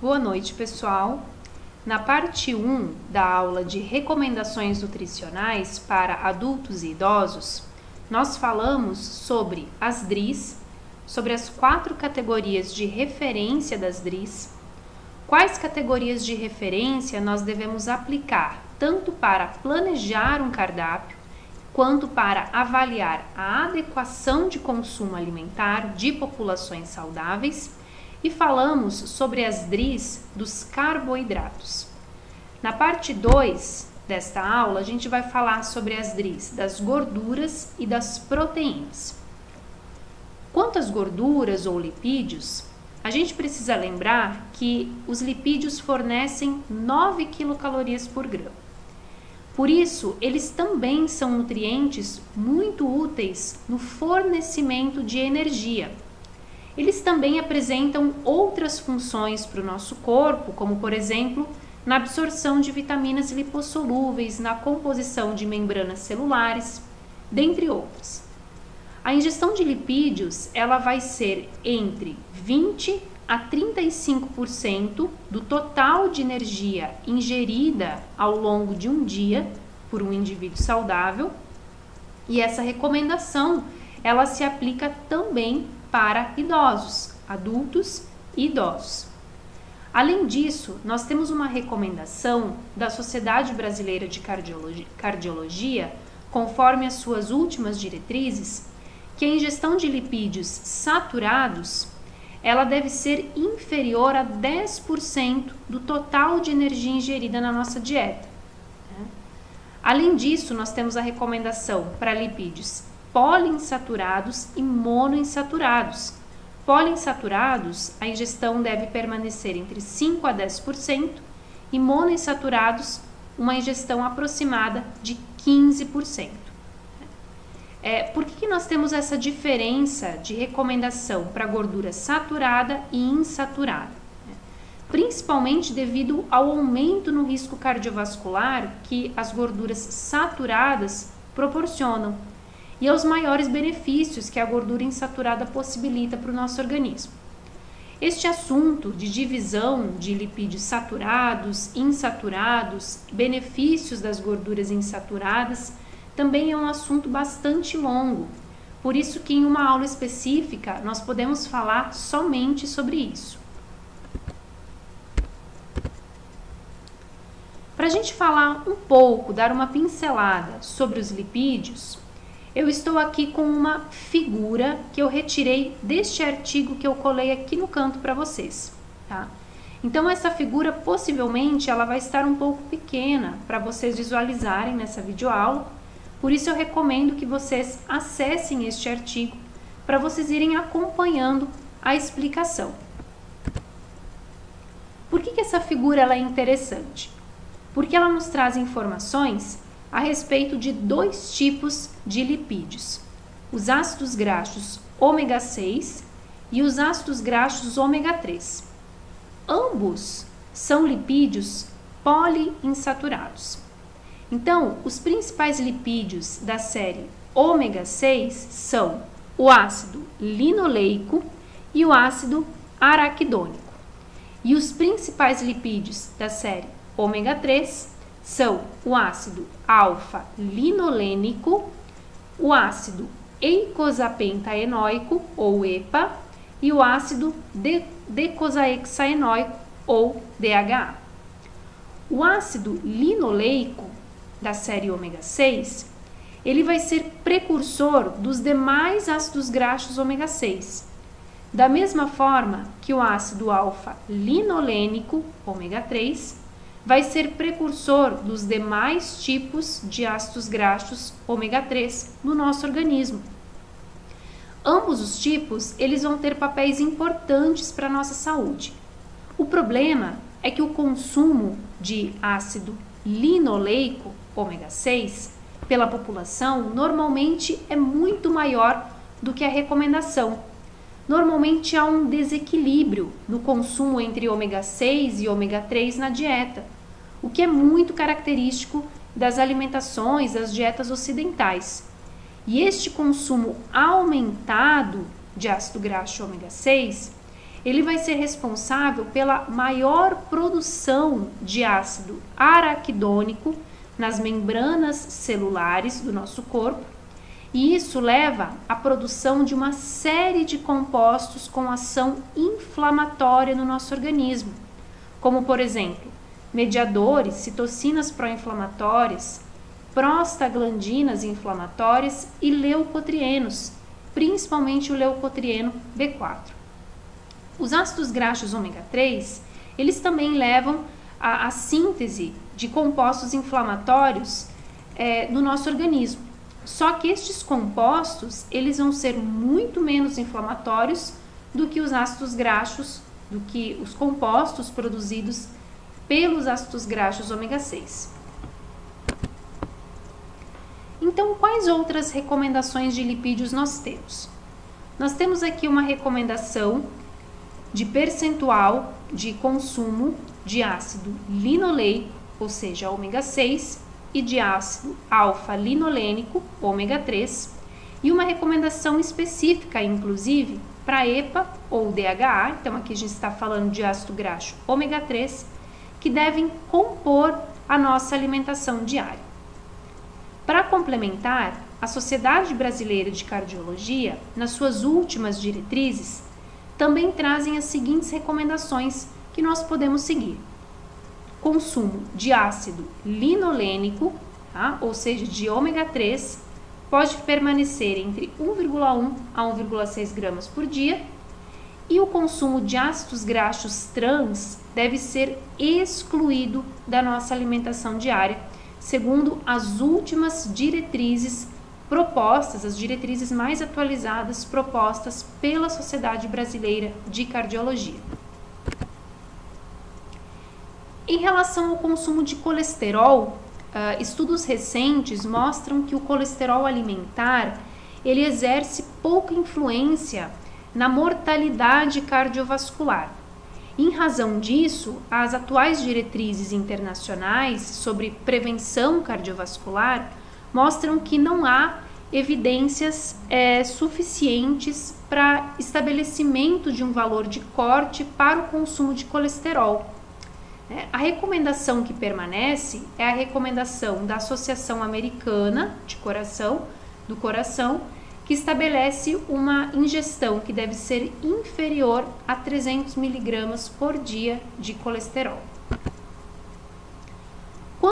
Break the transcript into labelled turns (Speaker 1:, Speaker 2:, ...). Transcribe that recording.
Speaker 1: Boa noite, pessoal. Na parte 1 da aula de recomendações nutricionais para adultos e idosos, nós falamos sobre as DRIs, sobre as 4 categorias de referência das DRIs, quais categorias de referência nós devemos aplicar tanto para planejar um cardápio, quanto para avaliar a adequação de consumo alimentar de populações saudáveis, e falamos sobre as DRIs dos carboidratos. Na parte 2 desta aula, a gente vai falar sobre as DRIs das gorduras e das proteínas. Quanto às gorduras ou lipídios, a gente precisa lembrar que os lipídios fornecem 9 quilocalorias por grama. Por isso, eles também são nutrientes muito úteis no fornecimento de energia. Eles também apresentam outras funções para o nosso corpo, como, por exemplo, na absorção de vitaminas lipossolúveis, na composição de membranas celulares, dentre outras. A ingestão de lipídios, ela vai ser entre 20 a 35% do total de energia ingerida ao longo de um dia por um indivíduo saudável, e essa recomendação, ela se aplica também para idosos, adultos e idosos. Além disso, nós temos uma recomendação da Sociedade Brasileira de Cardiologia, conforme as suas últimas diretrizes, que a ingestão de lipídios saturados, ela deve ser inferior a 10% do total de energia ingerida na nossa dieta. Além disso, nós temos a recomendação para lipídios poliinsaturados e monoinsaturados. Poliinsaturados, a ingestão deve permanecer entre 5 a 10% e monoinsaturados, uma ingestão aproximada de 15%. Por que nós temos essa diferença de recomendação para gordura saturada e insaturada? Principalmente devido ao aumento no risco cardiovascular que as gorduras saturadas proporcionam e aos maiores benefícios que a gordura insaturada possibilita para o nosso organismo. Este assunto de divisão de lipídios saturados, insaturados, benefícios das gorduras insaturadas, também é um assunto bastante longo, por isso que em uma aula específica nós podemos falar somente sobre isso. Para a gente falar um pouco, dar uma pincelada sobre os lipídios, eu estou aqui com uma figura que eu retirei deste artigo que eu colei aqui no canto para vocês, tá? Então, essa figura, possivelmente, ela vai estar um pouco pequena para vocês visualizarem nessa videoaula, por isso eu recomendo que vocês acessem este artigo para vocês irem acompanhando a explicação. Por que essa figura ela é interessante? Porque ela nos traz informações a respeito de 2 tipos de lipídios, os ácidos graxos ômega 6 e os ácidos graxos ômega 3. Ambos são lipídios poliinsaturados. Então, os principais lipídios da série ômega 6 são o ácido linoleico e o ácido araquidônico. E os principais lipídios da série ômega 3 são o ácido alfa-linolênico, o ácido eicosapentaenoico, ou EPA, e o ácido decosaexaenoico, ou DHA. O ácido linoleico, da série ômega 6, ele vai ser precursor dos demais ácidos graxos ômega 6, da mesma forma que o ácido alfa-linolênico, ômega 3, vai ser precursor dos demais tipos de ácidos graxos ômega 3 no nosso organismo. Ambos os tipos, eles vão ter papéis importantes para a nossa saúde. O problema é que o consumo de ácido linoleico, ômega 6, pela população, normalmente é muito maior do que a recomendação. Normalmente há um desequilíbrio no consumo entre ômega 6 e ômega 3 na dieta, o que é muito característico das alimentações, das dietas ocidentais. E este consumo aumentado de ácido graxo ômega 6, ele vai ser responsável pela maior produção de ácido araquidônico nas membranas celulares do nosso corpo, e isso leva à produção de uma série de compostos com ação inflamatória no nosso organismo, como, por exemplo, mediadores, citocinas pró-inflamatórias, prostaglandinas inflamatórias e leucotrienos, principalmente o leucotrieno B4. Os ácidos graxos ômega 3, eles também levam à síntese de compostos inflamatórios no nosso organismo. Só que estes compostos, eles vão ser muito menos inflamatórios do que os ácidos graxos, do que os compostos produzidos pelos ácidos graxos ômega 6. Então, quais outras recomendações de lipídios nós temos? Nós temos aqui uma recomendação de percentual de consumo de ácido linoleico, ou seja, ômega 6, e de ácido alfa-linolênico, ômega 3, e uma recomendação específica, inclusive, para EPA ou DHA, então aqui a gente está falando de ácido graxo ômega 3, que devem compor a nossa alimentação diária. Para complementar, a Sociedade Brasileira de Cardiologia, nas suas últimas diretrizes, também trazem as seguintes recomendações que nós podemos seguir. Consumo de ácido linolênico, tá? Ou seja, de ômega 3, pode permanecer entre 1,1 a 1,6 gramas por dia, e o consumo de ácidos graxos trans deve ser excluído da nossa alimentação diária, segundo as últimas diretrizes propostas, as diretrizes mais atualizadas propostas pela Sociedade Brasileira de Cardiologia. Em relação ao consumo de colesterol, estudos recentes mostram que o colesterol alimentar ele exerce pouca influência na mortalidade cardiovascular. Em razão disso, as atuais diretrizes internacionais sobre prevenção cardiovascular mostram que não há evidências suficientes para estabelecimento de um valor de corte para o consumo de colesterol. A recomendação que permanece é a recomendação da Associação Americana do Coração, que estabelece uma ingestão que deve ser inferior a 300 mg por dia de colesterol.